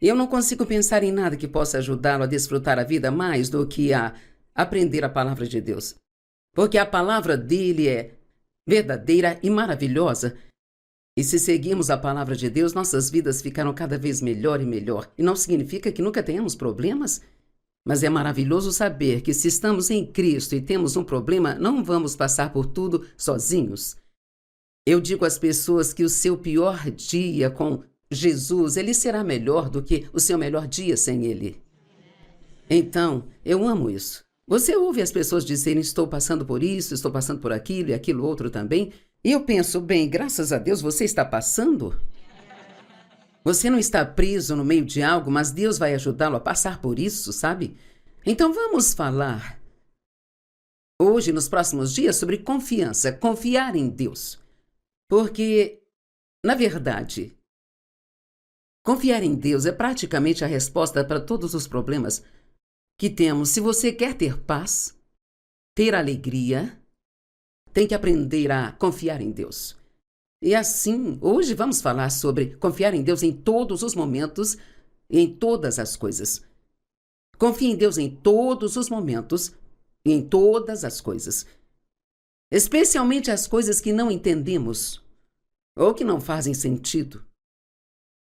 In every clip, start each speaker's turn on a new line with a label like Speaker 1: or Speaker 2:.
Speaker 1: Eu não consigo pensar em nada que possa ajudá-lo a desfrutar a vida mais do que a aprender a palavra de Deus. Porque a palavra dele é verdadeira e maravilhosa. E se seguirmos a palavra de Deus, nossas vidas ficarão cada vez melhor e melhor. E não significa que nunca tenhamos problemas, mas é maravilhoso saber que se estamos em Cristo e temos um problema, não vamos passar por tudo sozinhos. Eu digo às pessoas que o seu pior dia com Jesus, ele será melhor do que o seu melhor dia sem ele. Então, eu amo isso. Você ouve as pessoas dizerem, estou passando por isso, estou passando por aquilo e aquilo outro também. E eu penso, bem, graças a Deus você está passando. Você não está preso no meio de algo, mas Deus vai ajudá-lo a passar por isso, sabe? Então vamos falar hoje, nos próximos dias, sobre confiança, confiar em Deus. Porque, na verdade, confiar em Deus é praticamente a resposta para todos os problemas que temos. Se você quer ter paz, ter alegria, tem que aprender a confiar em Deus. E assim, hoje vamos falar sobre confiar em Deus em todos os momentos e em todas as coisas. Confie em Deus em todos os momentos e em todas as coisas. Especialmente as coisas que não entendemos ou que não fazem sentido.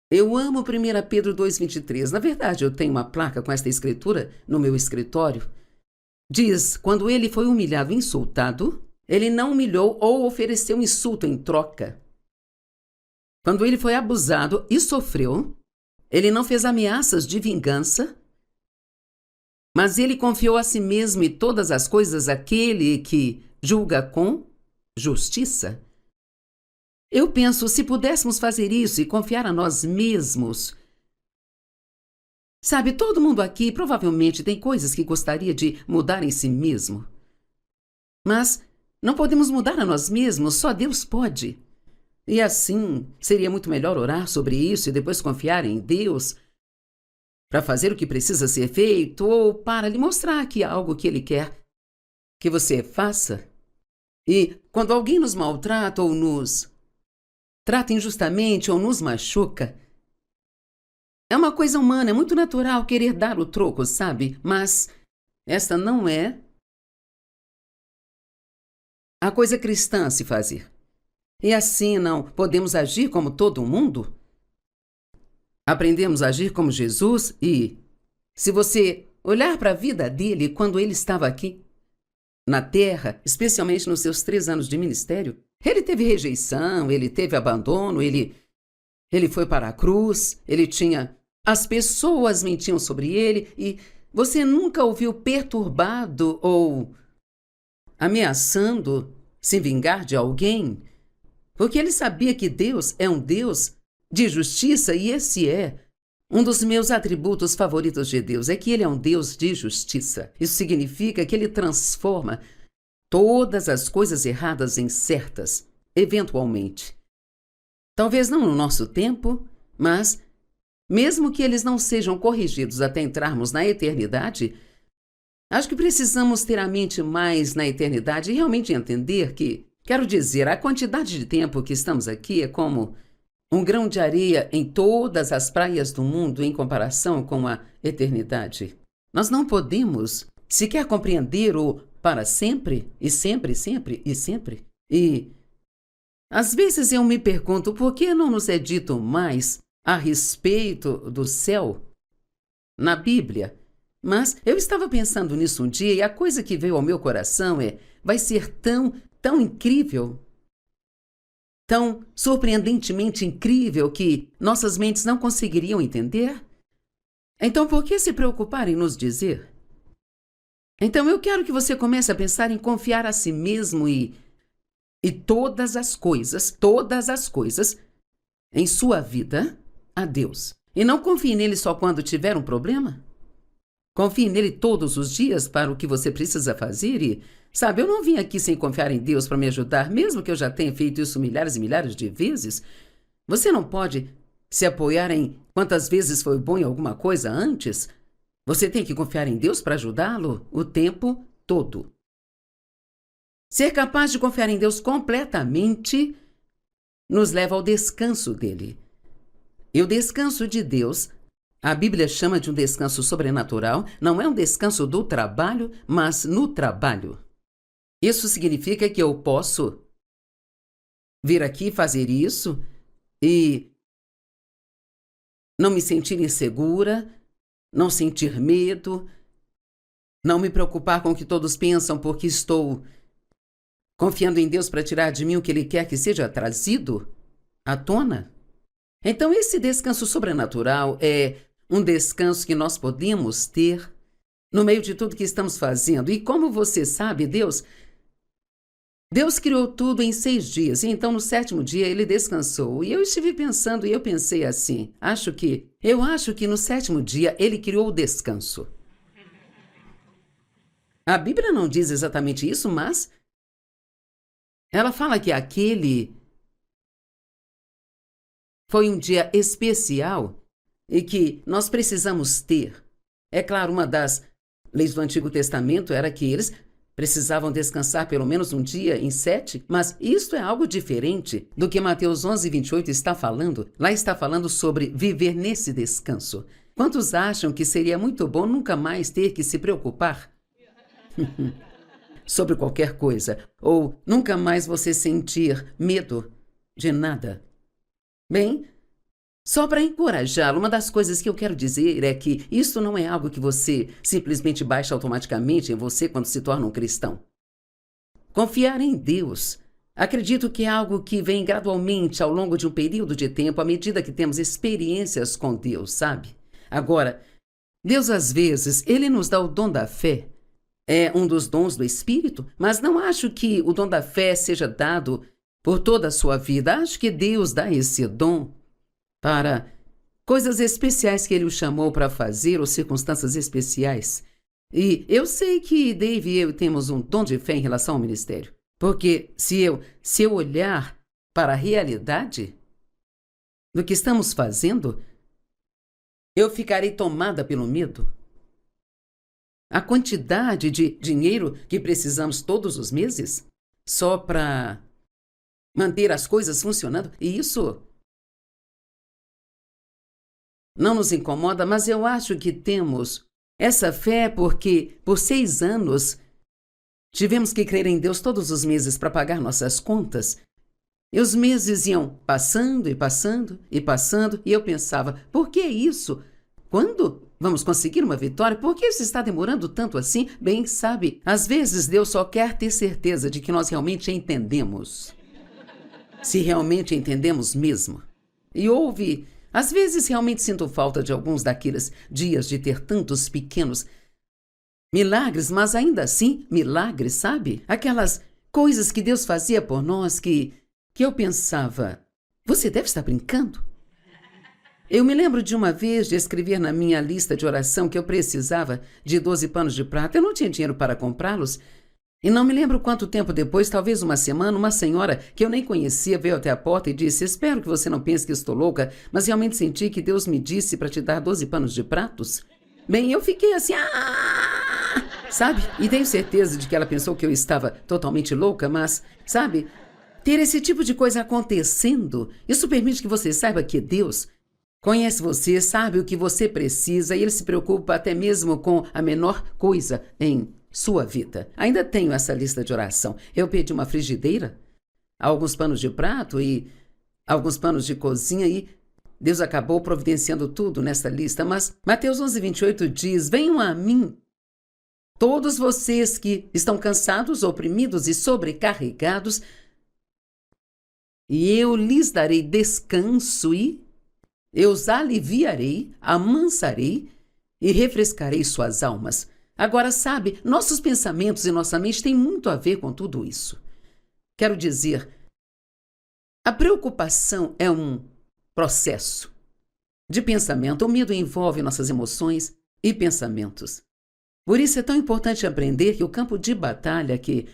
Speaker 1: Eu amo 1 Pedro 2,23. Na verdade, eu tenho uma placa com esta escritura no meu escritório. Diz, quando ele foi humilhado e insultado, ele não humilhou ou ofereceu insulto em troca. Quando ele foi abusado e sofreu, ele não fez ameaças de vingança, mas ele confiou a si mesmo e todas as coisas àquele que julga com justiça. Eu penso, se pudéssemos fazer isso e confiar a nós mesmos. Sabe, todo mundo aqui provavelmente tem coisas que gostaria de mudar em si mesmo. Mas não podemos mudar a nós mesmos, só Deus pode. E assim, seria muito melhor orar sobre isso e depois confiar em Deus para fazer o que precisa ser feito ou para lhe mostrar que há algo que Ele quer que você faça. E quando alguém nos maltrata ou nos trata injustamente ou nos machuca, é uma coisa humana, é muito natural querer dar o troco, sabe? Mas esta não é a coisa cristã a se fazer. E assim não podemos agir como todo mundo? Aprendemos a agir como Jesus e, se você olhar para a vida dele quando ele estava aqui, na terra, especialmente nos seus 3 anos de ministério, ele teve rejeição, ele teve abandono, ele foi para a cruz, as pessoas mentiam sobre ele e você nunca o viu perturbado ou ameaçando se vingar de alguém, porque ele sabia que Deus é um Deus de justiça e esse é um dos meus atributos favoritos de Deus, é que ele é um Deus de justiça. Isso significa que ele transforma todas as coisas erradas em certas, eventualmente. Talvez não no nosso tempo, mas mesmo que eles não sejam corrigidos até entrarmos na eternidade, acho que precisamos ter a mente mais na eternidade e realmente entender que, quero dizer, a quantidade de tempo que estamos aqui é como um grão de areia em todas as praias do mundo em comparação com a eternidade. Nós não podemos sequer compreender o para sempre, e sempre, sempre, e sempre. E às vezes eu me pergunto por que não nos é dito mais a respeito do céu na Bíblia. Mas eu estava pensando nisso um dia e a coisa que veio ao meu coração vai ser tão incrível, tão surpreendentemente incrível que nossas mentes não conseguiriam entender. Então, por que se preocupar em nos dizer? Então, eu quero que você comece a pensar em confiar a si mesmo e todas as coisas em sua vida a Deus. E não confie nele só quando tiver um problema. Confie nele todos os dias para o que você precisa fazer e, sabe, eu não vim aqui sem confiar em Deus para me ajudar, mesmo que eu já tenha feito isso milhares e milhares de vezes. Você não pode se apoiar em quantas vezes foi bom em alguma coisa antes. Você tem que confiar em Deus para ajudá-lo o tempo todo. Ser capaz de confiar em Deus completamente nos leva ao descanso dele. E o descanso de Deus A Bíblia chama de um descanso sobrenatural, não é um descanso do trabalho, mas no trabalho. Isso significa que eu posso vir aqui fazer isso e não me sentir insegura, não sentir medo, não me preocupar com o que todos pensam porque estou confiando em Deus para tirar de mim o que Ele quer que seja trazido à tona. Então, esse descanso sobrenatural é um descanso que nós podemos ter no meio de tudo que estamos fazendo. E como você sabe, Deus criou tudo em 6 dias, e então no 7º dia Ele descansou. E eu estive pensando, e eu pensei assim, eu acho que no 7º dia Ele criou o descanso. A Bíblia não diz exatamente isso, mas ela fala que aquele foi um dia especial e que nós precisamos ter. É claro, uma das leis do Antigo Testamento era que eles precisavam descansar pelo menos um dia em 7, mas isto é algo diferente do que Mateus 11:28 está falando. Lá está falando sobre viver nesse descanso. Quantos acham que seria muito bom nunca mais ter que se preocupar sobre qualquer coisa, ou nunca mais você sentir medo de nada? Bem, só para encorajá-lo, uma das coisas que eu quero dizer é que isso não é algo que você simplesmente baixa automaticamente em você quando se torna um cristão. Confiar em Deus, acredito que é algo que vem gradualmente ao longo de um período de tempo, à medida que temos experiências com Deus, sabe? Agora, Deus às vezes, Ele nos dá o dom da fé. É um dos dons do Espírito, mas não acho que o dom da fé seja dado por toda a sua vida. Acho que Deus dá esse dom para coisas especiais que Ele o chamou para fazer, ou circunstâncias especiais. E eu sei que Dave e eu temos um dom de fé em relação ao ministério. Porque se eu olhar para a realidade do que estamos fazendo, eu ficarei tomada pelo medo. A quantidade de dinheiro que precisamos todos os meses só para manter as coisas funcionando, e isso não nos incomoda, mas eu acho que temos essa fé porque por 6 anos tivemos que crer em Deus todos os meses para pagar nossas contas. E os meses iam passando e passando e passando, e eu pensava, por que isso? Quando vamos conseguir uma vitória? Por que isso está demorando tanto assim? Bem, sabe, às vezes Deus só quer ter certeza de que nós realmente entendemos. Se realmente entendemos mesmo. E às vezes realmente sinto falta de alguns daqueles dias de ter tantos pequenos milagres, mas ainda assim, milagres, sabe? Aquelas coisas que Deus fazia por nós que eu pensava, você deve estar brincando? Eu me lembro de uma vez de escrever na minha lista de oração que eu precisava de 12 panos de prata. Eu não tinha dinheiro para comprá-los. E não me lembro quanto tempo depois, talvez uma semana, uma senhora que eu nem conhecia veio até a porta e disse, espero que você não pense que estou louca, mas realmente senti que Deus me disse para te dar 12 panos de pratos. Bem, eu fiquei assim, sabe? E tenho certeza de que ela pensou que eu estava totalmente louca, mas, sabe, ter esse tipo de coisa acontecendo, isso permite que você saiba que Deus conhece você, sabe o que você precisa e Ele se preocupa até mesmo com a menor coisa em sua vida. Ainda tenho essa lista de oração. Eu pedi uma frigideira, alguns panos de prato e alguns panos de cozinha e Deus acabou providenciando tudo nessa lista. Mas Mateus 11:28 diz, venham a mim, todos vocês que estão cansados, oprimidos e sobrecarregados, e eu lhes darei descanso e eu os aliviarei, amansarei e refrescarei suas almas. Agora, sabe, nossos pensamentos e nossa mente têm muito a ver com tudo isso. Quero dizer, a preocupação é um processo de pensamento. O medo envolve nossas emoções e pensamentos. Por isso é tão importante aprender que o campo de batalha que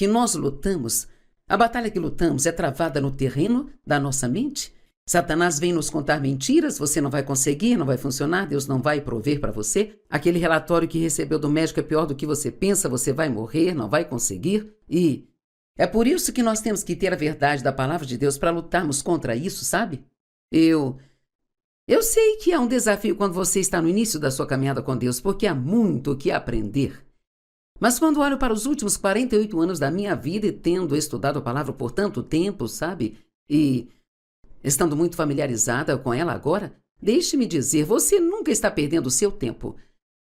Speaker 1: nós lutamos, a batalha que lutamos é travada no terreno da nossa mente. Satanás vem nos contar mentiras, você não vai conseguir, não vai funcionar, Deus não vai prover para você. Aquele relatório que recebeu do médico é pior do que você pensa, você vai morrer, não vai conseguir. E é por isso que nós temos que ter a verdade da palavra de Deus para lutarmos contra isso, sabe? Eu Eu sei que é um desafio quando você está no início da sua caminhada com Deus, porque há muito o que aprender. Mas quando olho para os últimos 48 anos da minha vida e tendo estudado a palavra por tanto tempo, sabe? E estando muito familiarizada com ela agora, deixe-me dizer, você nunca está perdendo o seu tempo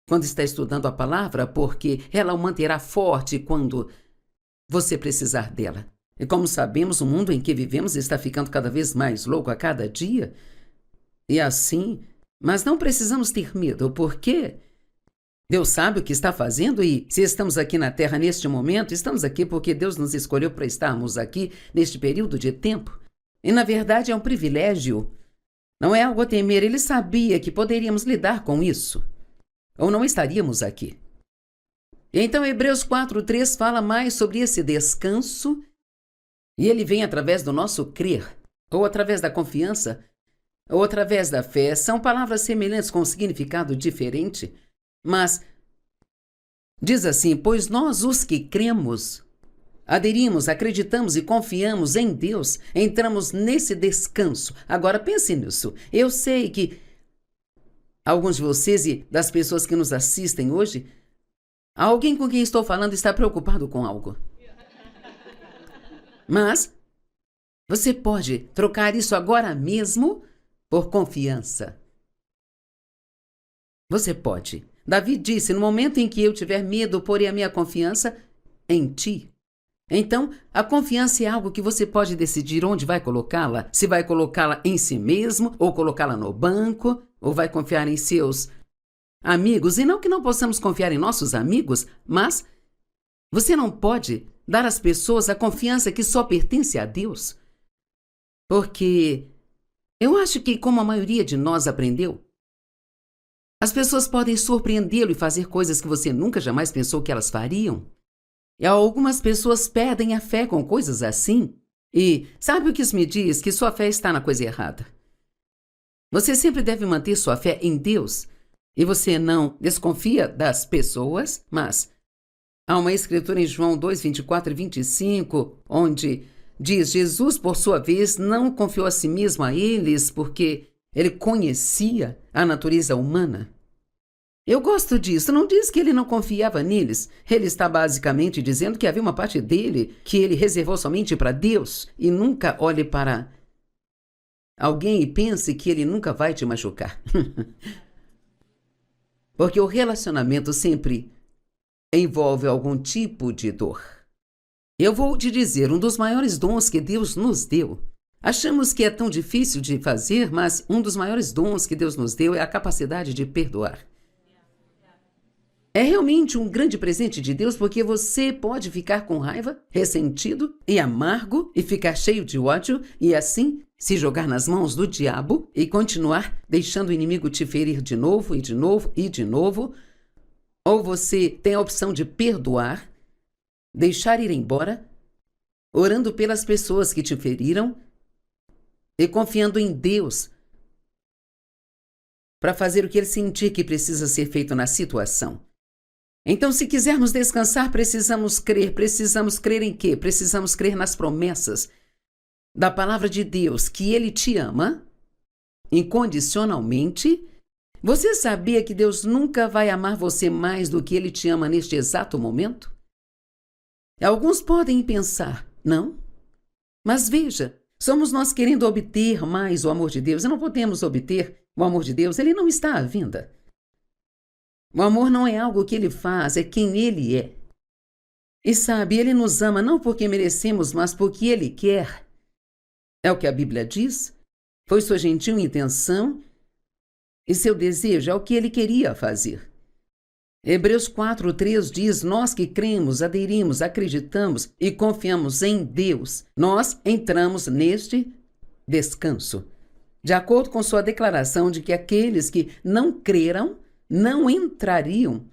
Speaker 1: quando está estudando a palavra, porque ela o manterá forte quando você precisar dela. E como sabemos, o mundo em que vivemos está ficando cada vez mais louco a cada dia. E assim, mas não precisamos ter medo, porque Deus sabe o que está fazendo e se estamos aqui na Terra neste momento, estamos aqui porque Deus nos escolheu para estarmos aqui neste período de tempo. E na verdade é um privilégio, não é algo a temer. Ele sabia que poderíamos lidar com isso, ou não estaríamos aqui. E então Hebreus 4:3 fala mais sobre esse descanso, e ele vem através do nosso crer, ou através da confiança, ou através da fé. São palavras semelhantes com um significado diferente, mas diz assim: pois nós os que cremos, aderimos, acreditamos e confiamos em Deus, entramos nesse descanso. Agora pense nisso. Eu sei que alguns de vocês e das pessoas que nos assistem hoje, alguém com quem estou falando está preocupado com algo. Mas você pode trocar isso agora mesmo por confiança. Você pode. Davi disse: no momento em que eu tiver medo, porei a minha confiança em ti. Então, a confiança é algo que você pode decidir onde vai colocá-la. Se vai colocá-la em si mesmo, ou colocá-la no banco, ou vai confiar em seus amigos. E não que não possamos confiar em nossos amigos, mas você não pode dar às pessoas a confiança que só pertence a Deus. Porque eu acho que, como a maioria de nós aprendeu, as pessoas podem surpreendê-lo e fazer coisas que você nunca jamais pensou que elas fariam. E algumas pessoas perdem a fé com coisas assim. E sabe o que isso me diz? Que sua fé está na coisa errada. Você sempre deve manter sua fé em Deus. E você não desconfia das pessoas, mas há uma escritura em João 2:24 e 25, onde diz: Jesus, por sua vez, não confiou a si mesmo a eles, porque ele conhecia a natureza humana. Eu gosto disso. Não diz que ele não confiava neles. Ele está basicamente dizendo que havia uma parte dele que ele reservou somente para Deus. E nunca olhe para alguém e pense que ele nunca vai te machucar. Porque o relacionamento sempre envolve algum tipo de dor. Eu vou te dizer, um dos maiores dons que Deus nos deu. Achamos que é tão difícil de fazer, mas um dos maiores dons que Deus nos deu é a capacidade de perdoar. É realmente um grande presente de Deus, porque você pode ficar com raiva, ressentido e amargo e ficar cheio de ódio e assim se jogar nas mãos do diabo e continuar deixando o inimigo te ferir de novo e de novo e de novo. Ou você tem a opção de perdoar, deixar ir embora, orando pelas pessoas que te feriram e confiando em Deus para fazer o que ele sentir que precisa ser feito na situação. Então, se quisermos descansar, precisamos crer. Precisamos crer em quê? Precisamos crer nas promessas da palavra de Deus, que Ele te ama incondicionalmente. Você sabia que Deus nunca vai amar você mais do que Ele te ama neste exato momento? Alguns podem pensar, não? Mas veja, somos nós querendo obter mais o amor de Deus. E não podemos obter o amor de Deus, Ele não está à venda. O amor não é algo que Ele faz, é quem Ele é. E sabe, Ele nos ama não porque merecemos, mas porque Ele quer. É o que a Bíblia diz. Foi sua gentil intenção e seu desejo, é o que Ele queria fazer. Hebreus 4:3 diz: nós que cremos, aderimos, acreditamos e confiamos em Deus, nós entramos neste descanso. De acordo com sua declaração de que aqueles que não creram não entrariam.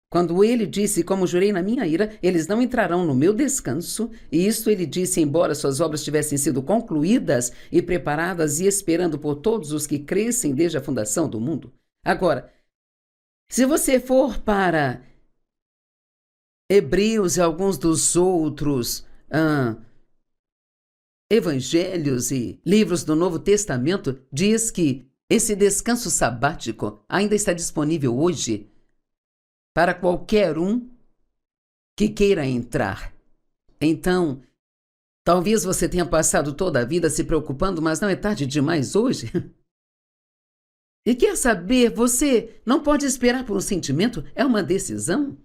Speaker 1: Quando ele disse: como jurei na minha ira, eles não entrarão no meu descanso. E isto ele disse, embora suas obras tivessem sido concluídas e preparadas e esperando por todos os que crescem desde a fundação do mundo. Agora, se você for para Hebreus e alguns dos outros evangelhos e livros do Novo Testamento, diz que Esse descanso sabático ainda está disponível hoje para qualquer um que queira entrar. Então, talvez você tenha passado toda a vida se preocupando, mas não é tarde demais hoje? E quer saber, você não pode esperar por um sentimento, é uma decisão.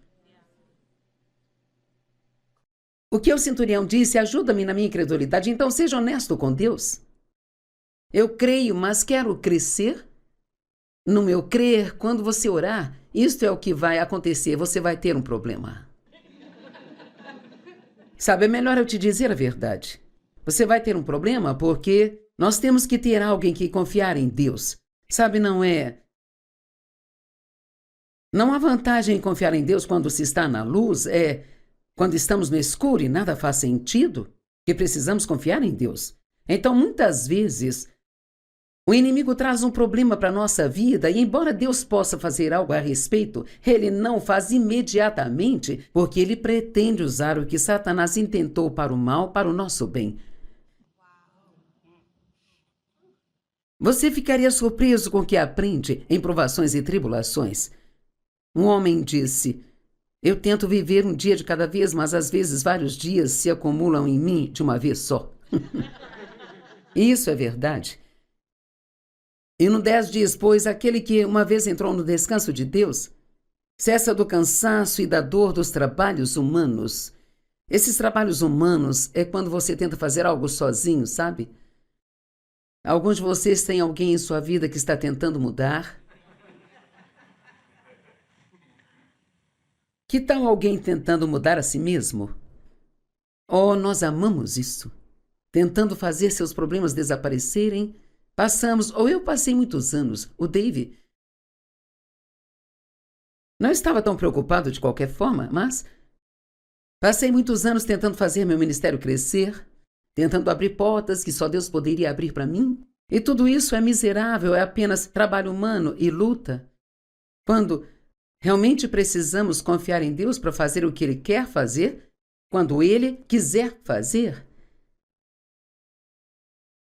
Speaker 1: O que o centurião disse, ajuda-me na minha incredulidade, então seja honesto com Deus. Eu creio, mas quero crescer. No meu crer, quando você orar, isto é o que vai acontecer, você vai ter um problema. Sabe, é melhor eu te dizer a verdade. Você vai ter um problema porque nós temos que ter alguém que confiar em Deus. Sabe, não há vantagem em confiar em Deus quando se está na luz, quando estamos no escuro e nada faz sentido, que precisamos confiar em Deus. Então, muitas vezes, o inimigo traz um problema para a nossa vida e, embora Deus possa fazer algo a respeito, ele não faz imediatamente, porque ele pretende usar o que Satanás intentou para o mal, para o nosso bem. Você ficaria surpreso com o que aprende em provações e tribulações. Um homem disse: eu tento viver um dia de cada vez, mas às vezes vários dias se acumulam em mim de uma vez só. Isso é verdade. E no 10 dias, pois, aquele que uma vez entrou no descanso de Deus, cessa do cansaço e da dor dos trabalhos humanos. Esses trabalhos humanos é quando você tenta fazer algo sozinho, sabe? Alguns de vocês têm alguém em sua vida que está tentando mudar. Que tal alguém tentando mudar a si mesmo? Oh, nós amamos isso. Tentando fazer seus problemas desaparecerem. Eu passei muitos anos, o Dave não estava tão preocupado de qualquer forma, mas passei muitos anos tentando fazer meu ministério crescer, tentando abrir portas que só Deus poderia abrir para mim. E tudo isso é miserável, é apenas trabalho humano e luta. Quando realmente precisamos confiar em Deus para fazer o que Ele quer fazer, quando Ele quiser fazer.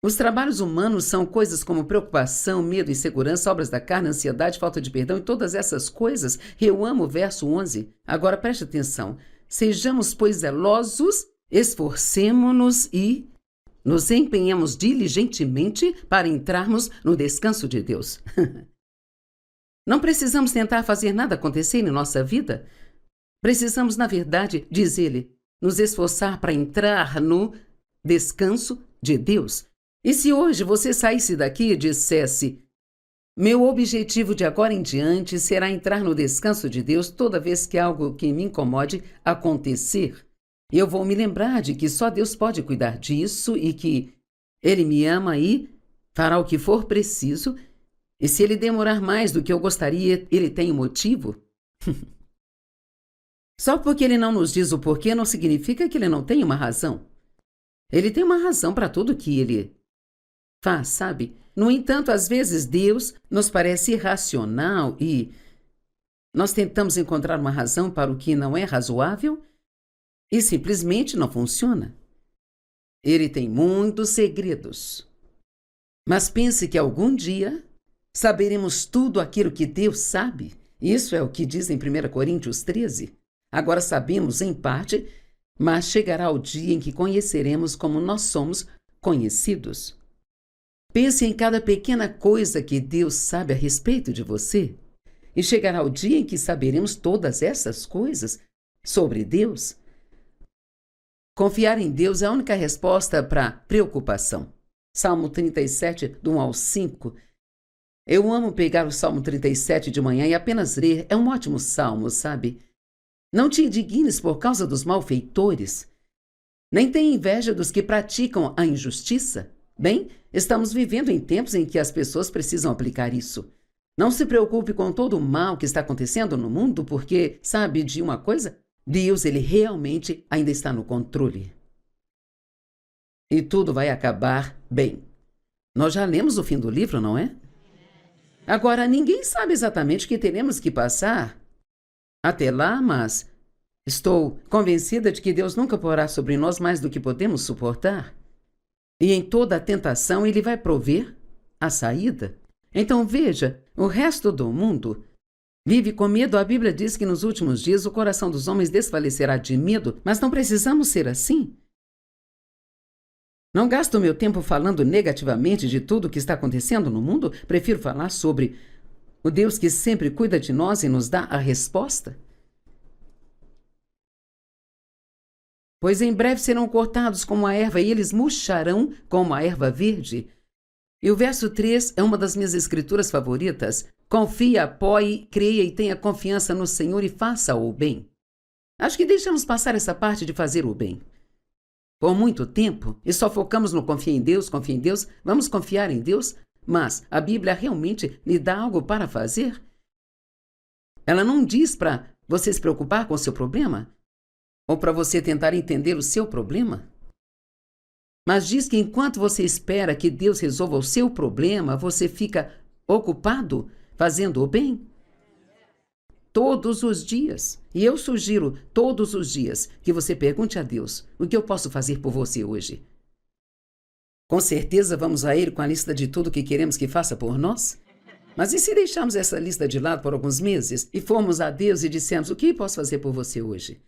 Speaker 1: Os trabalhos humanos são coisas como preocupação, medo, insegurança, obras da carne, ansiedade, falta de perdão e todas essas coisas. Eu amo o verso 11. Agora preste atenção. Sejamos, pois, zelosos, esforcemo-nos e nos empenhamos diligentemente para entrarmos no descanso de Deus. Não precisamos tentar fazer nada acontecer em nossa vida. Precisamos, na verdade, diz ele, nos esforçar para entrar no descanso de Deus. E se hoje você saísse daqui e dissesse: meu objetivo de agora em diante será entrar no descanso de Deus toda vez que algo que me incomode acontecer. Eu vou me lembrar de que só Deus pode cuidar disso e que Ele me ama e fará o que for preciso. E se Ele demorar mais do que eu gostaria, Ele tem um motivo? Só porque Ele não nos diz o porquê não significa que Ele não tem uma razão. Ele tem uma razão para tudo que Ele faz, sabe? No entanto, às vezes Deus nos parece irracional e nós tentamos encontrar uma razão para o que não é razoável e simplesmente não funciona. Ele tem muitos segredos. Mas pense que algum dia saberemos tudo aquilo que Deus sabe. Isso é o que diz em 1 Coríntios 13. Agora sabemos em parte, mas chegará o dia em que conheceremos como nós somos conhecidos. Pense em cada pequena coisa que Deus sabe a respeito de você. E chegará o dia em que saberemos todas essas coisas sobre Deus. Confiar em Deus é a única resposta para preocupação. Salmo 37, do 1 ao 5. Eu amo pegar o Salmo 37 de manhã e apenas ler. É um ótimo salmo, sabe? Não te indignes por causa dos malfeitores, nem tenha inveja dos que praticam a injustiça. Bem, estamos vivendo em tempos em que as pessoas precisam aplicar isso. Não se preocupe com todo o mal que está acontecendo no mundo, porque, sabe de uma coisa? Deus, Ele realmente ainda está no controle. E tudo vai acabar bem. Nós já lemos o fim do livro, não é? Agora, ninguém sabe exatamente o que teremos que passar até lá, mas estou convencida de que Deus nunca porá sobre nós mais do que podemos suportar. E em toda a tentação, Ele vai prover a saída. Então veja, o resto do mundo vive com medo. A Bíblia diz que nos últimos dias o coração dos homens desfalecerá de medo, mas não precisamos ser assim. Não gasto meu tempo falando negativamente de tudo o que está acontecendo no mundo, prefiro falar sobre o Deus que sempre cuida de nós e nos dá a resposta. Pois em breve serão cortados como a erva e eles murcharão como a erva verde. E o verso 3 é uma das minhas escrituras favoritas. Confie, apoie, creia e tenha confiança no Senhor e faça o bem. Acho que deixamos passar essa parte de fazer o bem por muito tempo e só focamos no confia em Deus, vamos confiar em Deus, mas a Bíblia realmente lhe dá algo para fazer? Ela não diz para você se preocupar com o seu problema ou para você tentar entender o seu problema, mas diz que enquanto você espera que Deus resolva o seu problema, você fica ocupado fazendo o bem. Todos os dias. E eu sugiro todos os dias que você pergunte a Deus: o que eu posso fazer por você hoje? Com certeza vamos a Ele com a lista de tudo que queremos que faça por nós? Mas e se deixarmos essa lista de lado por alguns meses e formos a Deus e dissemos: o que posso fazer por você hoje?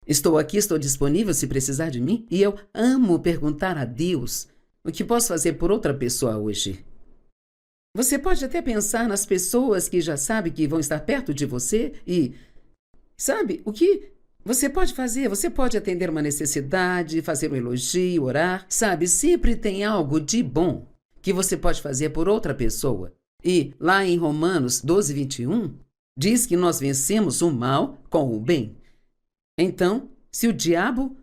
Speaker 1: Estou aqui, estou disponível se precisar de mim. E eu amo perguntar a Deus: o que posso fazer por outra pessoa hoje? Você pode até pensar nas pessoas que já sabe que vão estar perto de você e, sabe, o que você pode fazer? Você pode atender uma necessidade, fazer um elogio, orar, sabe? Sempre tem algo de bom que você pode fazer por outra pessoa. E lá em Romanos 12:21, diz que nós vencemos o mal com o bem. Então, se o diabo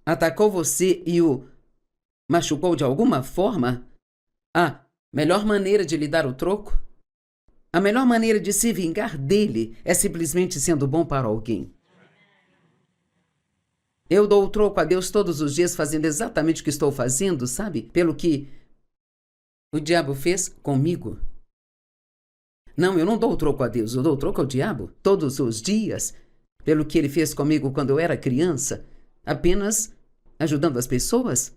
Speaker 1: atacou você e o machucou de alguma forma, a melhor maneira de lhe dar o troco, a melhor maneira de se vingar dele é simplesmente sendo bom para alguém. Eu dou o troco a Deus todos os dias fazendo exatamente o que estou fazendo, sabe? Pelo que o diabo fez comigo. Não, eu não dou o troco a Deus, eu dou o troco ao diabo todos os dias. Pelo que ele fez comigo quando eu era criança, apenas ajudando as pessoas.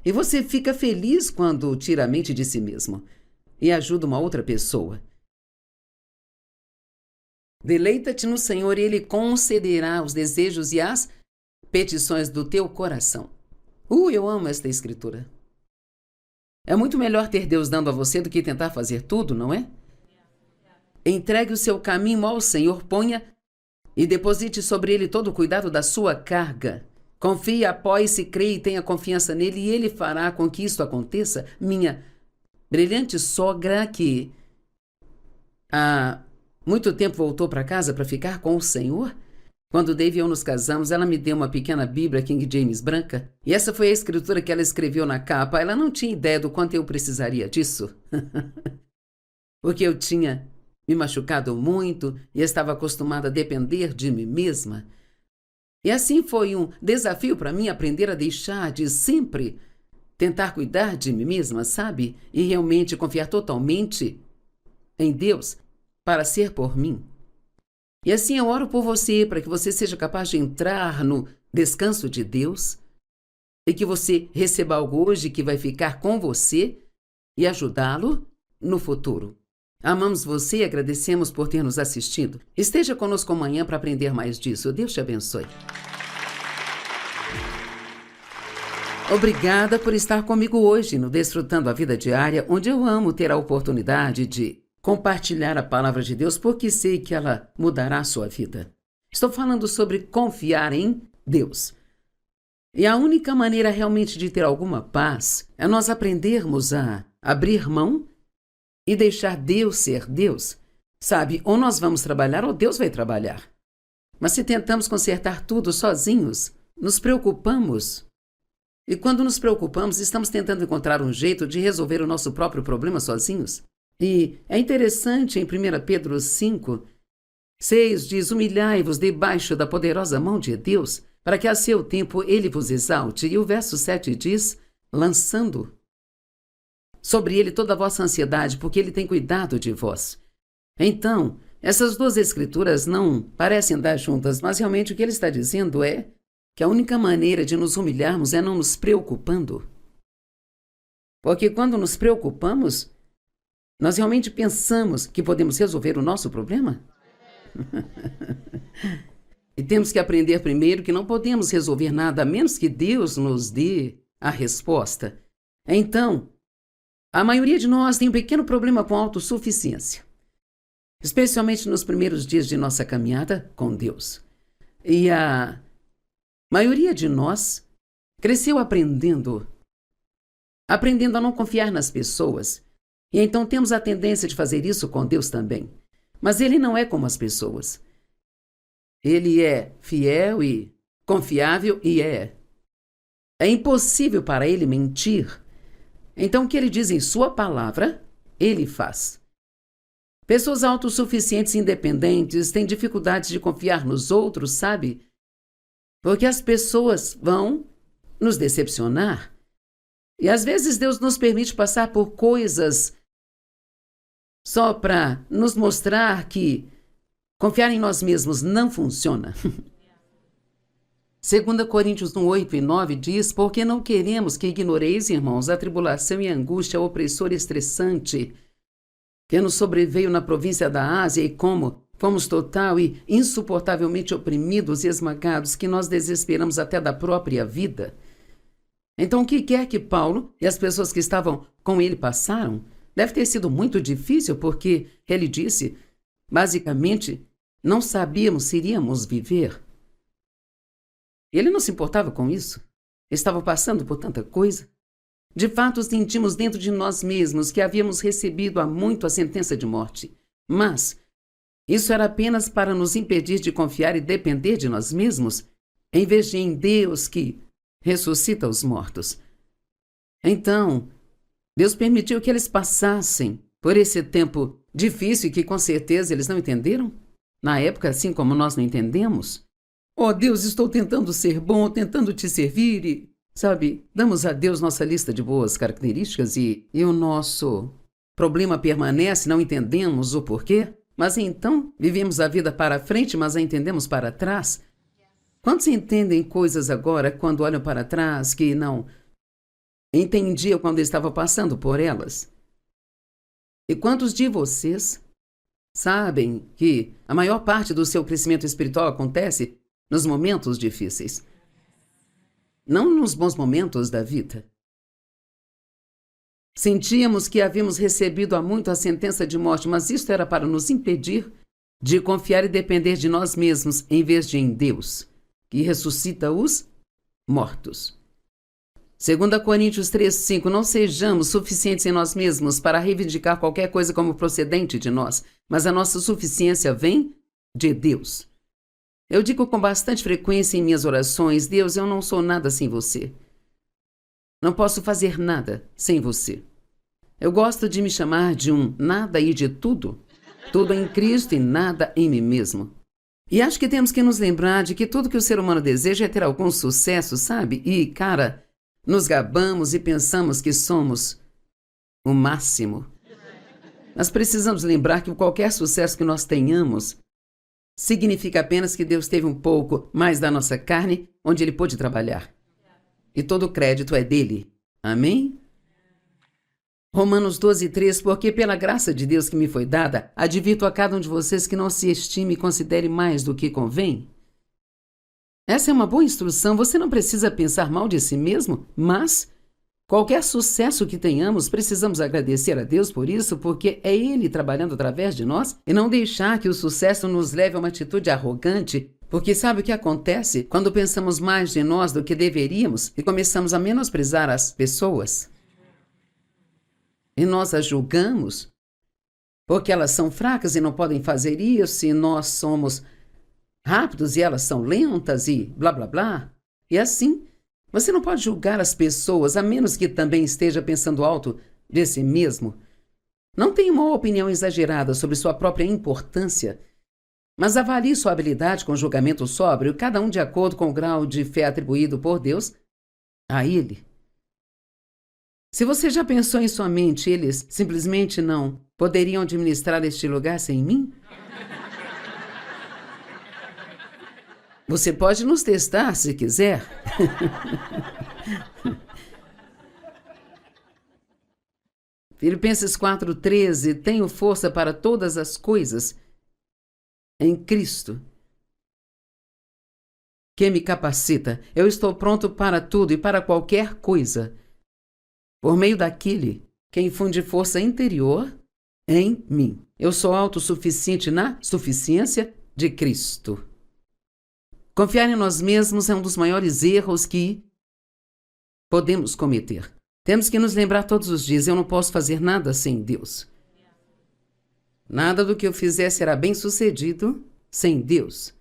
Speaker 1: E você fica feliz quando tira a mente de si mesmo e ajuda uma outra pessoa. Deleita-te no Senhor e Ele concederá os desejos e as petições do teu coração. Eu amo esta escritura. É muito melhor ter Deus dando a você do que tentar fazer tudo, não é? Entregue o seu caminho ao Senhor, ponha e deposite sobre Ele todo o cuidado da sua carga. Confie, apoie-se, creia e tenha confiança nele e Ele fará com que isso aconteça. Minha brilhante sogra, que há muito tempo voltou para casa para ficar com o Senhor, quando Dave e eu nos casamos, ela me deu uma pequena Bíblia King James branca e essa foi a escritura que ela escreveu na capa. Ela não tinha ideia do quanto eu precisaria disso, porque eu tinha me machucado muito e estava acostumada a depender de mim mesma. E assim foi um desafio para mim aprender a deixar de sempre tentar cuidar de mim mesma, sabe? E realmente confiar totalmente em Deus para ser por mim. E assim eu oro por você, para que você seja capaz de entrar no descanso de Deus e que você receba algo hoje que vai ficar com você e ajudá-lo no futuro. Amamos você e agradecemos por ter nos assistido. Esteja conosco amanhã para aprender mais disso. Deus te abençoe. Obrigada por estar comigo hoje no Desfrutando a Vida Diária, onde eu amo ter a oportunidade de compartilhar a palavra de Deus, porque sei que ela mudará a sua vida. Estou falando sobre confiar em Deus. E a única maneira realmente de ter alguma paz é nós aprendermos a abrir mão e deixar Deus ser Deus. Sabe, ou nós vamos trabalhar ou Deus vai trabalhar. Mas se tentamos consertar tudo sozinhos, nos preocupamos. E quando nos preocupamos, estamos tentando encontrar um jeito de resolver o nosso próprio problema sozinhos. E é interessante, em 1 Pedro 5:6 diz: humilhai-vos debaixo da poderosa mão de Deus, para que a seu tempo Ele vos exalte. E o verso 7 diz: lançando sobre Ele toda a vossa ansiedade, porque Ele tem cuidado de vós. Então, essas duas escrituras não parecem andar juntas, mas realmente o que ele está dizendo é que a única maneira de nos humilharmos é não nos preocupando. Porque quando nos preocupamos, nós realmente pensamos que podemos resolver o nosso problema? E temos que aprender primeiro que não podemos resolver nada a menos que Deus nos dê a resposta. Então, a maioria de nós tem um pequeno problema com a autossuficiência, especialmente nos primeiros dias de nossa caminhada com Deus. E a maioria de nós cresceu aprendendo a não confiar nas pessoas. E então temos a tendência de fazer isso com Deus também. Mas Ele não é como as pessoas. Ele é fiel e confiável e é impossível para Ele mentir. Então o que Ele diz em sua palavra, Ele faz. Pessoas autossuficientes e independentes têm dificuldades de confiar nos outros, sabe? Porque as pessoas vão nos decepcionar. E às vezes Deus nos permite passar por coisas só para nos mostrar que confiar em nós mesmos não funciona. 2 Coríntios 1, 8 e 9 diz: porque não queremos que ignoreis, irmãos, a tribulação e a angústia opressora e estressante que nos sobreveio na província da Ásia, e como fomos total e insuportavelmente oprimidos e esmagados, que nós desesperamos até da própria vida. Então, o que quer que Paulo e as pessoas que estavam com ele passaram? Deve ter sido muito difícil, porque ele disse, basicamente, não sabíamos se iríamos viver. Ele não se importava com isso. Estava passando por tanta coisa. De fato, sentimos dentro de nós mesmos que havíamos recebido há muito a sentença de morte. Mas isso era apenas para nos impedir de confiar e depender de nós mesmos, em vez de em Deus que ressuscita os mortos. Então, Deus permitiu que eles passassem por esse tempo difícil que com certeza eles não entenderam. Na época, assim como nós não entendemos. Oh, Deus, estou tentando ser bom, tentando te servir e, sabe, damos a Deus nossa lista de boas características e o nosso problema permanece, não entendemos o porquê, mas então vivemos a vida para frente, mas a entendemos para trás. Quantos entendem coisas agora quando olham para trás que não entendiam quando estavam passando por elas? E quantos de vocês sabem que a maior parte do seu crescimento espiritual acontece nos momentos difíceis? Não nos bons momentos da vida. Sentíamos que havíamos recebido há muito a sentença de morte, mas isso era para nos impedir de confiar e depender de nós mesmos, em vez de em Deus, que ressuscita os mortos. 2 Coríntios 3, 5. Não sejamos suficientes em nós mesmos para reivindicar qualquer coisa como procedente de nós, mas a nossa suficiência vem de Deus. Eu digo com bastante frequência em minhas orações: Deus, eu não sou nada sem você. Não posso fazer nada sem você. Eu gosto de me chamar de um nada e de tudo. Tudo em Cristo e nada em mim mesmo. E acho que temos que nos lembrar de que tudo que o ser humano deseja é ter algum sucesso, sabe? E, cara, nos gabamos e pensamos que somos o máximo. Nós precisamos lembrar que qualquer sucesso que nós tenhamos significa apenas que Deus teve um pouco mais da nossa carne onde Ele pôde trabalhar. E todo o crédito é dele. Amém? Romanos 12, 3. Porque pela graça de Deus que me foi dada, advirto a cada um de vocês que não se estime e considere mais do que convém. Essa é uma boa instrução. Você não precisa pensar mal de si mesmo, mas qualquer sucesso que tenhamos, precisamos agradecer a Deus por isso, porque é Ele trabalhando através de nós, e não deixar que o sucesso nos leve a uma atitude arrogante, porque sabe o que acontece quando pensamos mais de nós do que deveríamos e começamos a menosprezar as pessoas? E nós as julgamos porque elas são fracas e não podem fazer isso, e nós somos rápidos e elas são lentas e blá blá blá. E assim, você não pode julgar as pessoas a menos que também esteja pensando alto de si mesmo. Não tenha uma opinião exagerada sobre sua própria importância, mas avalie sua habilidade com julgamento sóbrio, cada um de acordo com o grau de fé atribuído por Deus a Ele. Se você já pensou em sua mente, eles simplesmente não poderiam administrar este lugar sem mim? Você pode nos testar se quiser. Filipenses 4,13, tenho força para todas as coisas em Cristo, que me capacita. Eu estou pronto para tudo e para qualquer coisa, por meio daquele que infunde força interior em mim. Eu sou autossuficiente na suficiência de Cristo. Confiar em nós mesmos é um dos maiores erros que podemos cometer. Temos que nos lembrar todos os dias, eu não posso fazer nada sem Deus. Nada do que eu fizer será bem sucedido sem Deus.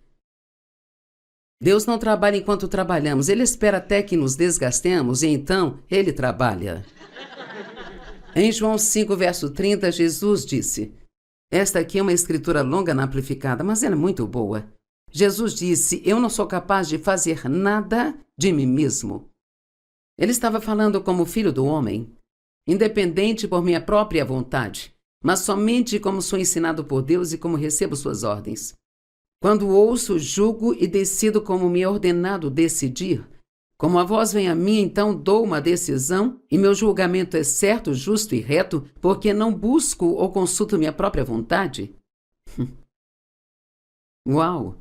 Speaker 1: Deus não trabalha enquanto trabalhamos, Ele espera até que nos desgastemos e então Ele trabalha. Em João 5, verso 30, Jesus disse, esta aqui é uma escritura longa na amplificada, mas ela é muito boa. Jesus disse, eu não sou capaz de fazer nada de mim mesmo. Ele estava falando como filho do homem, independente por minha própria vontade, mas somente como sou ensinado por Deus e como recebo suas ordens. Quando ouço, julgo e decido como me é ordenado decidir. Como a voz vem a mim, então dou uma decisão e meu julgamento é certo, justo e reto, porque não busco ou consulto minha própria vontade. Uau!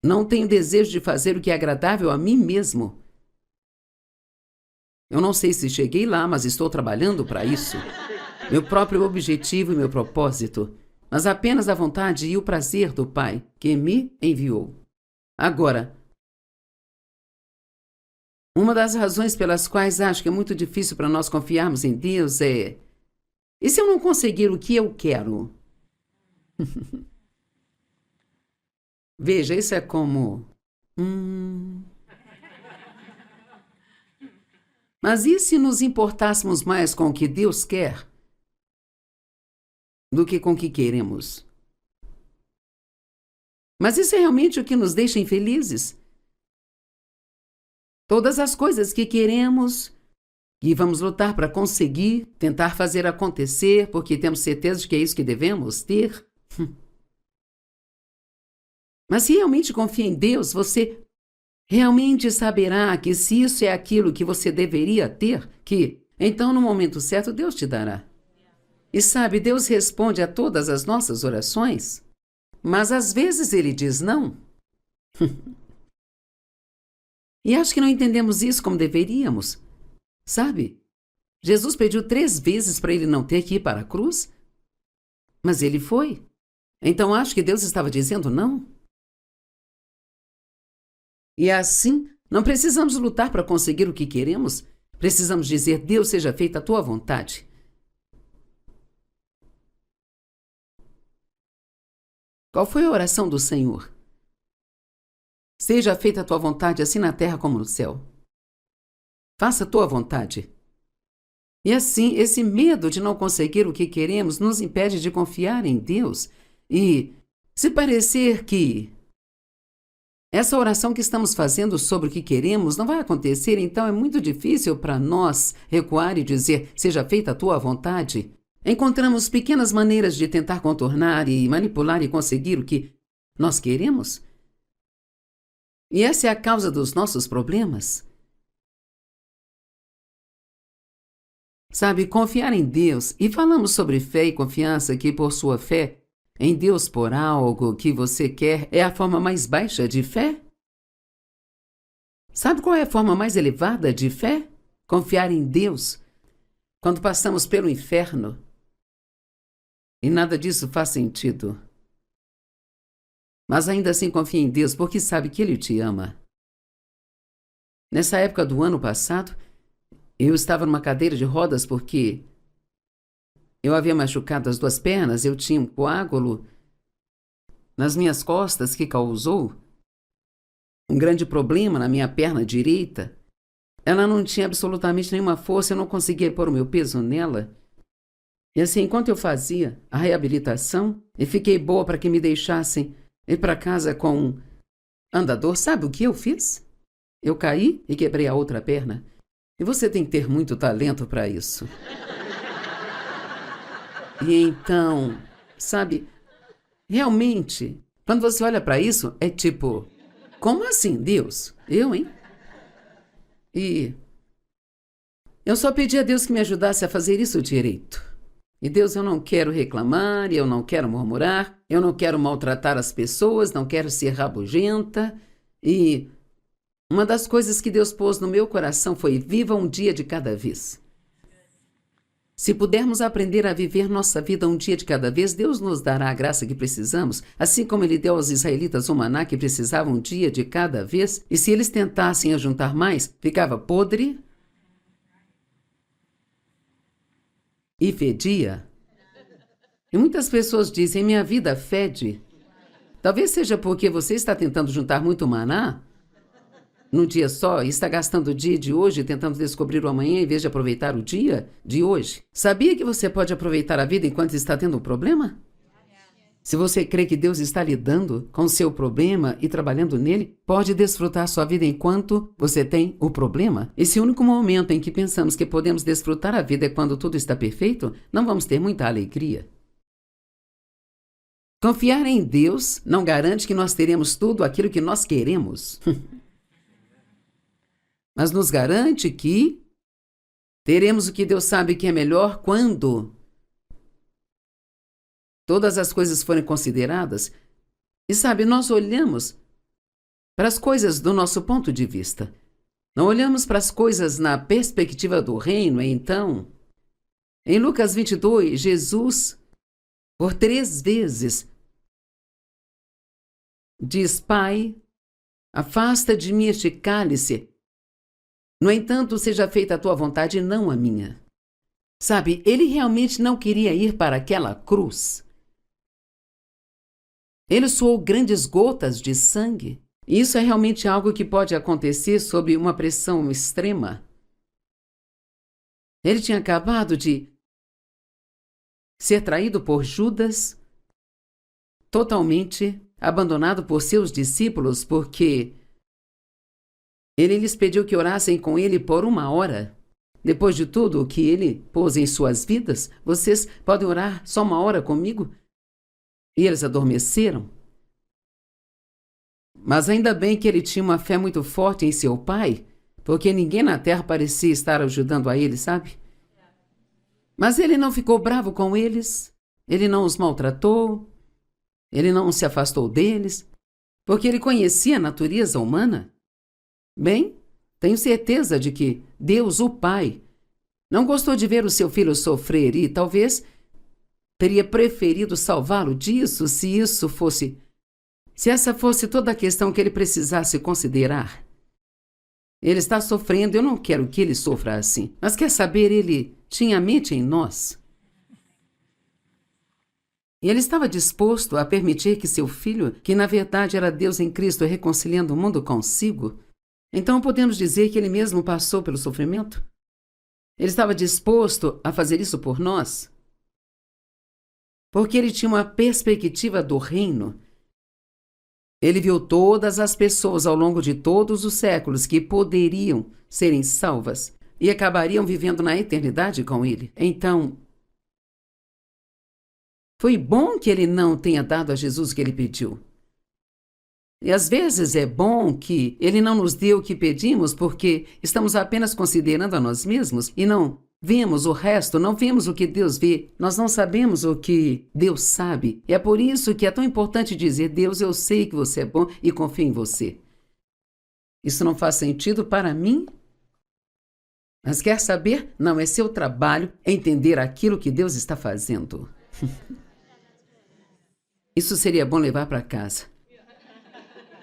Speaker 1: Não tenho desejo de fazer o que é agradável a mim mesmo. Eu não sei se cheguei lá, mas estou trabalhando para isso. Meu próprio objetivo e meu propósito, mas apenas a vontade e o prazer do Pai que me enviou. Agora, uma das razões pelas quais acho que é muito difícil para nós confiarmos em Deus é: e se eu não conseguir o que eu quero? Veja, isso é como... Mas e se nos importássemos mais com o que Deus quer do que com o que queremos? Mas isso é realmente o que nos deixa infelizes? Todas as coisas que queremos e vamos lutar para conseguir, tentar fazer acontecer, porque temos certeza de que é isso que devemos ter. Mas se realmente confia em Deus, você realmente saberá que se isso é aquilo que você deveria ter, que então no momento certo Deus te dará. E sabe, Deus responde a todas as nossas orações, mas às vezes Ele diz não. E acho que não entendemos isso como deveríamos. Sabe, Jesus pediu 3 vezes para Ele não ter que ir para a cruz, mas Ele foi. Então acho que Deus estava dizendo não. E assim, não precisamos lutar para conseguir o que queremos, precisamos dizer, Deus, seja feita a tua vontade. Qual foi a oração do Senhor? Seja feita a tua vontade, assim na terra como no céu. Faça a tua vontade. E assim, esse medo de não conseguir o que queremos nos impede de confiar em Deus. E se parecer que essa oração que estamos fazendo sobre o que queremos não vai acontecer, então é muito difícil para nós recuar e dizer, seja feita a tua vontade. Encontramos pequenas maneiras de tentar contornar e manipular e conseguir o que nós queremos. E essa é a causa dos nossos problemas. Sabe, confiar em Deus, e falamos sobre fé e confiança que por sua fé em Deus por algo que você quer é a forma mais baixa de fé? Sabe qual é a forma mais elevada de fé? Confiar em Deus. Quando passamos pelo inferno e nada disso faz sentido. Mas ainda assim confia em Deus porque sabe que Ele te ama. Nessa época do ano passado, eu estava numa cadeira de rodas porque eu havia machucado as 2 pernas, eu tinha um coágulo nas minhas costas que causou um grande problema na minha perna direita. Ela não tinha absolutamente nenhuma força, eu não conseguia pôr o meu peso nela. E assim, enquanto eu fazia a reabilitação, e fiquei boa para que me deixassem ir para casa com um andador, sabe o que eu fiz? Eu caí e quebrei a outra perna. E você tem que ter muito talento para isso. E então, sabe, realmente, quando você olha para isso, é tipo, como assim, Deus? Eu, hein? E Eu só pedi a Deus que me ajudasse a fazer isso direito. E Deus, eu não quero reclamar, eu não quero murmurar, eu não quero maltratar as pessoas, não quero ser rabugenta. E uma das coisas que Deus pôs no meu coração foi: viva um dia de cada vez. Se pudermos aprender a viver nossa vida um dia de cada vez, Deus nos dará a graça que precisamos, assim como Ele deu aos israelitas o maná que precisavam um dia de cada vez, e se eles tentassem ajuntar mais, ficava podre e fedia. E muitas pessoas dizem: minha vida fede. Talvez seja porque você está tentando juntar muito maná num dia só e está gastando o dia de hoje tentando descobrir o amanhã em vez de aproveitar o dia de hoje. Sabia que você pode aproveitar a vida enquanto está tendo um problema? Se você crê que Deus está lidando com o seu problema e trabalhando nele, pode desfrutar sua vida enquanto você tem o problema. Esse único momento em que pensamos que podemos desfrutar a vida é quando tudo está perfeito, não vamos ter muita alegria. Confiar em Deus não garante que nós teremos tudo aquilo que nós queremos. Mas nos garante que teremos o que Deus sabe que é melhor quando todas as coisas forem consideradas. E sabe, nós olhamos para as coisas do nosso ponto de vista. Não olhamos para as coisas na perspectiva do reino. Então, em Lucas 22, Jesus, por 3 vezes, diz: Pai, afasta de mim este cálice. No entanto, seja feita a tua vontade e não a minha. Sabe, ele realmente não queria ir para aquela cruz. Ele suou grandes gotas de sangue. E isso é realmente algo que pode acontecer sob uma pressão extrema. Ele tinha acabado de ser traído por Judas, totalmente abandonado por seus discípulos, porque ele lhes pediu que orassem com ele por 1 hora. Depois de tudo o que ele pôs em suas vidas, vocês podem orar só 1 hora comigo? E eles adormeceram. Mas ainda bem que ele tinha uma fé muito forte em seu pai, porque ninguém na terra parecia estar ajudando a ele, sabe? Mas ele não ficou bravo com eles, ele não os maltratou, ele não se afastou deles, porque ele conhecia a natureza humana. Bem, tenho certeza de que Deus, o Pai, não gostou de ver o seu filho sofrer e talvez teria preferido salvá-lo disso se essa fosse toda a questão que ele precisasse considerar. Ele está sofrendo, eu não quero que ele sofra assim. Mas quer saber, ele tinha a mente em nós. E ele estava disposto a permitir que seu filho, que na verdade era Deus em Cristo reconciliando o mundo consigo, então podemos dizer que ele mesmo passou pelo sofrimento? Ele estava disposto a fazer isso por nós? Porque ele tinha uma perspectiva do reino. Ele viu todas as pessoas ao longo de todos os séculos que poderiam serem salvas e acabariam vivendo na eternidade com ele. Então, foi bom que ele não tenha dado a Jesus o que ele pediu. E às vezes é bom que ele não nos dê o que pedimos porque estamos apenas considerando a nós mesmos e não vemos o resto, não vemos o que Deus vê. Nós não sabemos o que Deus sabe. E é por isso que é tão importante dizer: Deus, eu sei que você é bom e confio em você. Isso não faz sentido para mim? Mas quer saber? Não é seu trabalho entender aquilo que Deus está fazendo. Isso seria bom levar para casa.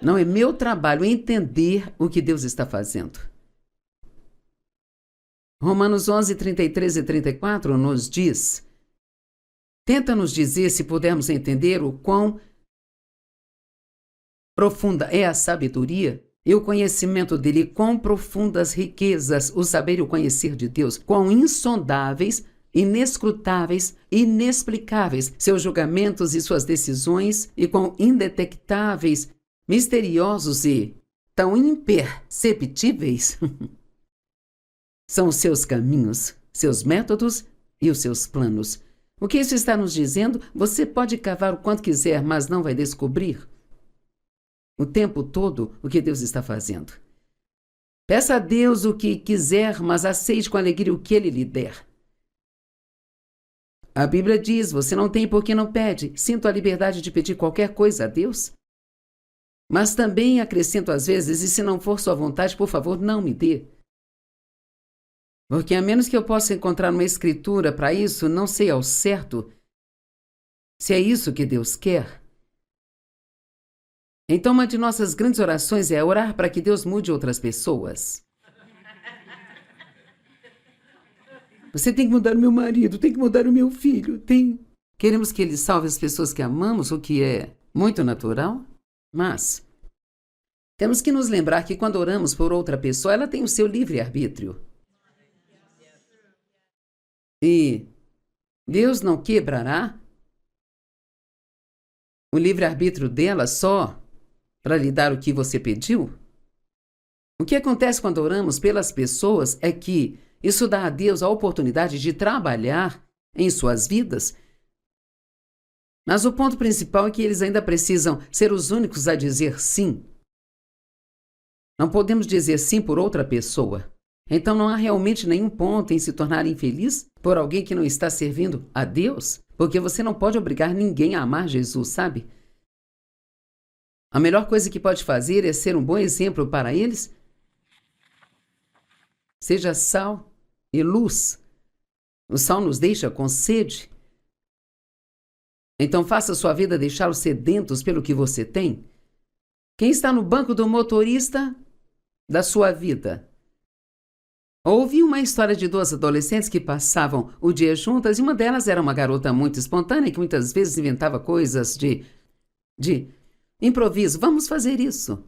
Speaker 1: Não é meu trabalho entender o que Deus está fazendo. Romanos 11, 33 e 34 nos diz: tenta nos dizer, se pudermos entender, o quão profunda é a sabedoria e o conhecimento dele, quão profundas riquezas o saber e o conhecer de Deus, quão insondáveis, inescrutáveis, inexplicáveis seus julgamentos e suas decisões, e quão indetectáveis, misteriosos e tão imperceptíveis são os seus caminhos, seus métodos e os seus planos. O que isso está nos dizendo? Você pode cavar o quanto quiser, mas não vai descobrir o tempo todo o que Deus está fazendo. Peça a Deus o que quiser, mas aceite com alegria o que Ele lhe der. A Bíblia diz, você não tem porque não pede. Sinto a liberdade de pedir qualquer coisa a Deus. Mas também acrescento às vezes, e se não for sua vontade, por favor, não me dê. Porque a menos que eu possa encontrar uma escritura para isso, não sei ao certo se é isso que Deus quer. Então, uma de nossas grandes orações é orar para que Deus mude outras pessoas. Você tem que mudar o meu marido, tem que mudar o meu filho, tem. Queremos que Ele salve as pessoas que amamos, o que é muito natural, mas temos que nos lembrar que quando oramos por outra pessoa, ela tem o seu livre-arbítrio. E Deus não quebrará o livre-arbítrio dela só para lhe dar o que você pediu? O que acontece quando oramos pelas pessoas é que isso dá a Deus a oportunidade de trabalhar em suas vidas. Mas o ponto principal é que eles ainda precisam ser os únicos a dizer sim. Não podemos dizer sim por outra pessoa. Então não há realmente nenhum ponto em se tornar infeliz por alguém que não está servindo a Deus, porque você não pode obrigar ninguém a amar Jesus, sabe? A melhor coisa que pode fazer é ser um bom exemplo para eles. Seja sal e luz. O sal nos deixa com sede. Então faça sua vida deixá-los sedentos pelo que você tem. Quem está no banco do motorista da sua vida? Ouvi uma história de duas adolescentes que passavam o dia juntas e uma delas era uma garota muito espontânea que muitas vezes inventava coisas de improviso. Vamos fazer isso.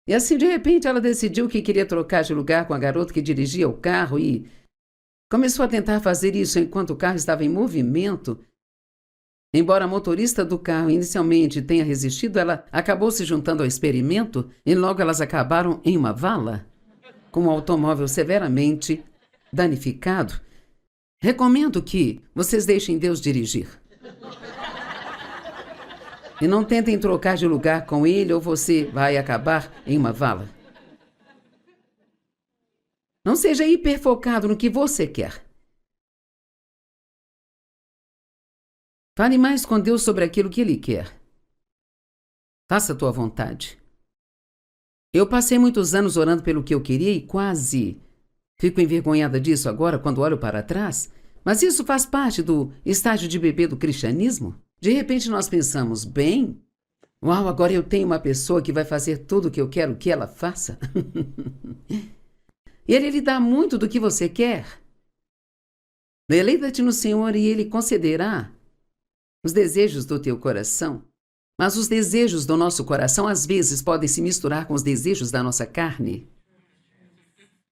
Speaker 1: E assim, de repente, ela decidiu que queria trocar de lugar com a garota que dirigia o carro e começou a tentar fazer isso enquanto o carro estava em movimento. Embora a motorista do carro inicialmente tenha resistido, ela acabou se juntando ao experimento e logo elas acabaram em uma vala, com o automóvel severamente danificado. Recomendo que vocês deixem Deus dirigir. E não tentem trocar de lugar com Ele ou você vai acabar em uma vala. Não seja hiperfocado no que você quer. Fale mais com Deus sobre aquilo que Ele quer. Faça a tua vontade. Eu passei muitos anos orando pelo que eu queria e quase fico envergonhada disso agora quando olho para trás. Mas isso faz parte do estágio de bebê do cristianismo. De repente nós pensamos, bem, uau, agora eu tenho uma pessoa que vai fazer tudo o que eu quero que ela faça. E Ele lhe dá muito do que você quer. Deleita-te no Senhor e Ele concederá os desejos do teu coração. Mas os desejos do nosso coração às vezes podem se misturar com os desejos da nossa carne.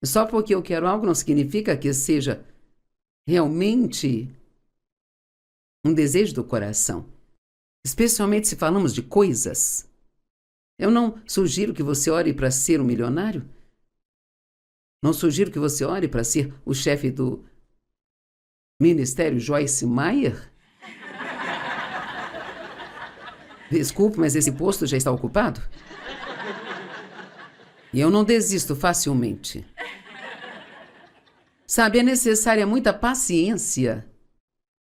Speaker 1: Só porque eu quero algo não significa que seja realmente um desejo do coração. Especialmente se falamos de coisas. Eu não sugiro que você ore para ser um milionário. Não sugiro que você ore para ser o chefe do Ministério Joyce Meyer. Desculpe, mas esse posto já está ocupado. E eu não desisto facilmente. Sabe, é necessária muita paciência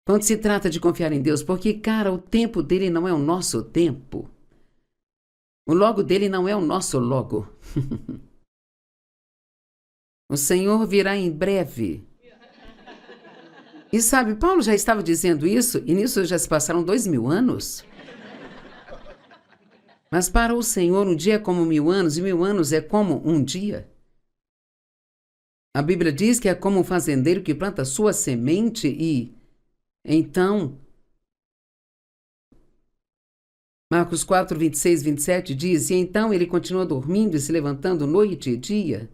Speaker 1: quando se trata de confiar em Deus, porque, cara, o tempo dele não é o nosso tempo. O logo dele não é o nosso logo. O Senhor virá em breve. E sabe, Paulo já estava dizendo isso, e nisso já se passaram 2000 anos. Mas para o Senhor, um dia é como 1000 anos, e 1000 anos é como um dia. A Bíblia diz que é como um fazendeiro que planta sua semente e, então, Marcos 4, 26, 27 diz, e então ele continua dormindo e se levantando noite e dia.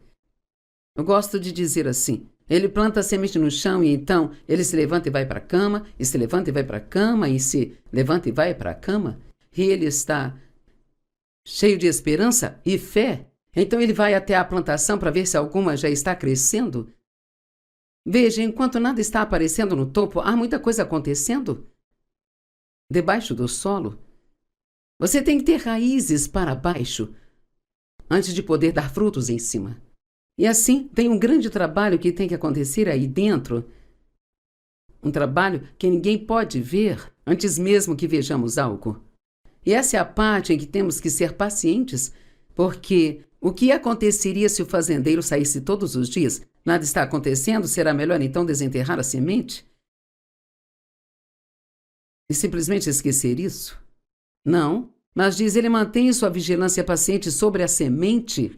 Speaker 1: Eu gosto de dizer assim, ele planta a semente no chão e então ele se levanta e vai para a cama, e se levanta e vai para a cama, e se levanta e vai para a cama, e ele está cheio de esperança e fé. Então ele vai até a plantação para ver se alguma já está crescendo. Veja, enquanto nada está aparecendo no topo, há muita coisa acontecendo debaixo do solo. Você tem que ter raízes para baixo antes de poder dar frutos em cima. E assim, tem um grande trabalho que tem que acontecer aí dentro. Um trabalho que ninguém pode ver antes mesmo que vejamos algo. E essa é a parte em que temos que ser pacientes, porque o que aconteceria se o fazendeiro saísse todos os dias? Nada está acontecendo, será melhor então desenterrar a semente? E simplesmente esquecer isso? Não, mas diz ele mantém sua vigilância paciente sobre a semente.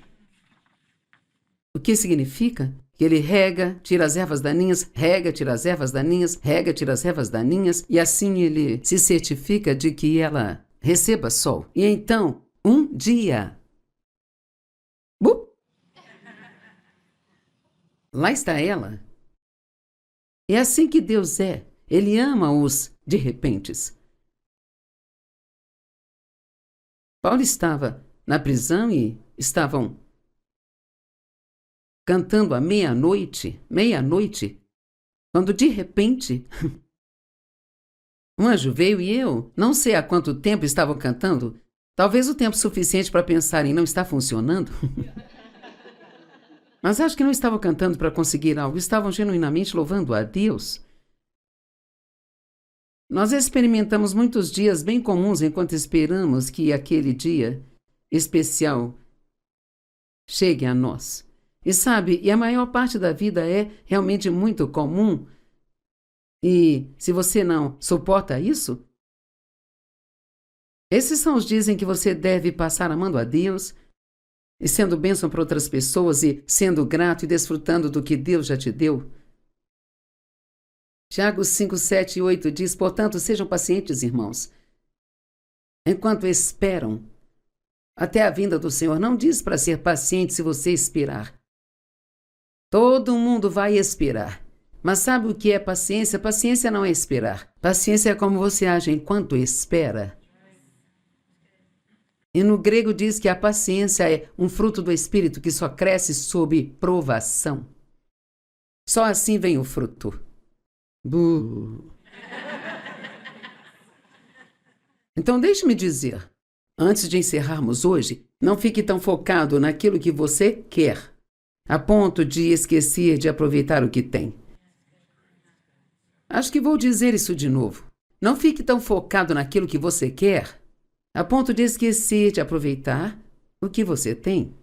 Speaker 1: O que significa? Que ele rega, tira as ervas daninhas, rega, tira as ervas daninhas, rega, tira as ervas daninhas, e assim ele se certifica de que ela receba sol. E então, um dia, lá está ela. É assim que Deus é. Ele ama os de repentes. Paulo estava na prisão e estavam cantando à meia-noite, quando de repente um anjo veio e eu não sei há quanto tempo estavam cantando, talvez o tempo suficiente para pensar em não está funcionando. Mas acho que não estavam cantando para conseguir algo, estavam genuinamente louvando a Deus. Nós experimentamos muitos dias bem comuns enquanto esperamos que aquele dia especial chegue a nós. E sabe, a maior parte da vida é realmente muito comum. E se você não suporta isso, esses são os dias em que você deve passar amando a Deus e sendo bênção para outras pessoas e sendo grato e desfrutando do que Deus já te deu. Tiago 5, 7 e 8 diz, portanto, sejam pacientes, irmãos, enquanto esperam até a vinda do Senhor. Não diz para ser paciente se você esperar. Todo mundo vai esperar. Mas sabe o que é paciência? Paciência não é esperar. Paciência é como você age enquanto espera. E no grego diz que a paciência é um fruto do Espírito que só cresce sob provação. Só assim vem o fruto. Então deixe-me dizer, antes de encerrarmos hoje, não fique tão focado naquilo que você quer, a ponto de esquecer de aproveitar o que tem. Acho que vou dizer isso de novo. Não fique tão focado naquilo que você quer, a ponto de esquecer de aproveitar o que você tem.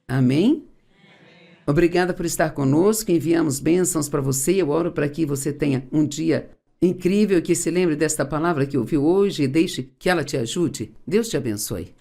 Speaker 1: Amém? Obrigada por estar conosco, enviamos bênçãos para você. Eu oro para que você tenha um dia incrível, que se lembre desta palavra que ouviu hoje e deixe que ela te ajude. Deus te abençoe.